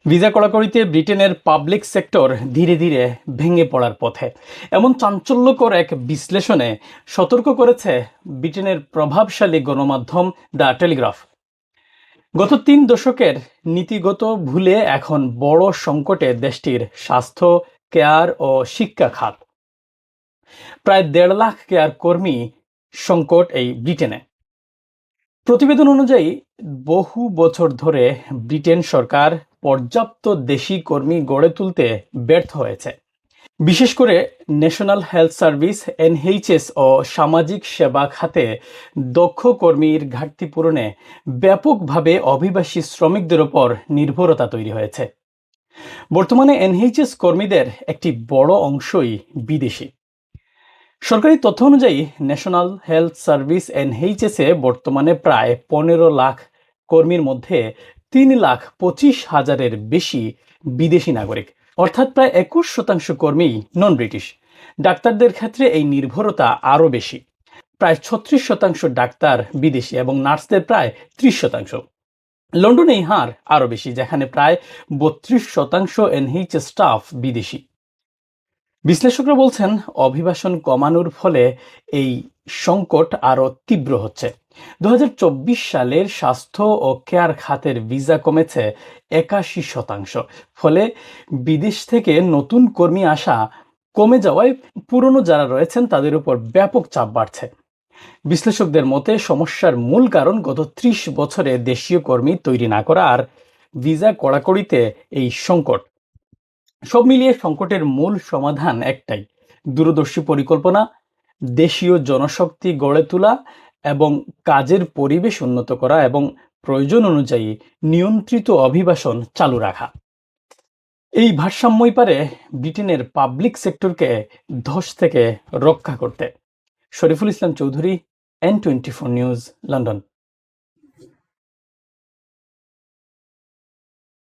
Visa কড়াকড়িতে ব্রিটেনের public sector ধীরে ধীরে ভেঙে পড়ার পথে, এমন চাঞ্চল্যকর এক বিশ্লেষণে সতর্ক করেছে ব্রিটেনের প্রভাবশালী গণমাধ্যম দ্য টেলিগ্রাফ। গত ৩ দশকের নীতিগত ভুলে এখন বড় সংকটে দেশটির স্বাস্থ্য, কেয়ার ও শিক্ষা খাত। প্রায় ১.৫ লাখ কেয়ার কর্মী সংকট এই ব্রিটেনে। প্রতিবেদন অনুযায়ী বহু বছর ধরে ব্রিটেন সরকার পর্যাপ্ত দেশি কর্মী গড়ে তুলতে ব্যর্থ হয়েছে। বিশেষ করে ন্যাশনাল হেলথ সার্ভিস এনএইচএস ও সামাজিক সেবা খাতে দক্ষ কর্মীর ঘাটতি পূরণে ব্যাপকভাবে অভিবাসী শ্রমিকদের ওপর নির্ভরতা তৈরি হয়েছে। বর্তমানে এনএইচএস কর্মীদের একটি বড় অংশই বিদেশি। সরকারি তথ্য অনুযায়ী ন্যাশনাল হেলথ সার্ভিস এনএইচএসে বর্তমানে প্রায় ১৫ লাখ কর্মীর মধ্যে ৩,২৫,০০০-এর বেশি বিদেশি নাগরিক, অর্থাৎ প্রায় ২১% কর্মী নন ব্রিটিশ। ডাক্তারদের ক্ষেত্রে এই নির্ভরতা আরও বেশি, প্রায় ৩৬% ডাক্তার বিদেশি এবং নার্সদের প্রায় ৩০%। লন্ডনে এই হার আরও বেশি, যেখানে প্রায় ৩২% এনএইচএস স্টাফ বিদেশি। বিশ্লেষকরা বলছেন, অভিবাসন কমানোর ফলে এই সংকট আরও তীব্র হচ্ছে। ২০২৪ সালের স্বাস্থ্য ও কেয়ার খাতের ভিসা কমেছে ৮১%। ফলে বিদেশ থেকে নতুন কর্মী আসা কমে যাওয়ায় পুরনো যারা রয়েছেন তাদের উপর ব্যাপক চাপ বাড়ছে। বিশ্লেষকদের মতে সমস্যার মূল কারণ গত ৩০ বছরে দেশীয় কর্মী তৈরি না করা আর ভিসা কড়াকড়িতে এই সংকট। সব মিলিয়ে সংকটের মূল সমাধান একটাই: দূরদর্শী পরিকল্পনা, দেশীয় জনশক্তি গড়ে তোলা এবং কাজের পরিবেশ উন্নত করা এবং প্রয়োজন অনুযায়ী নিয়ন্ত্রিত অভিবাসন চালু রাখা। এই ভারসাম্যই পারে ব্রিটেনের পাবলিক সেক্টরকে ধস থেকে রক্ষা করতে। Shariful Islam Chowdhury, N24 news, London.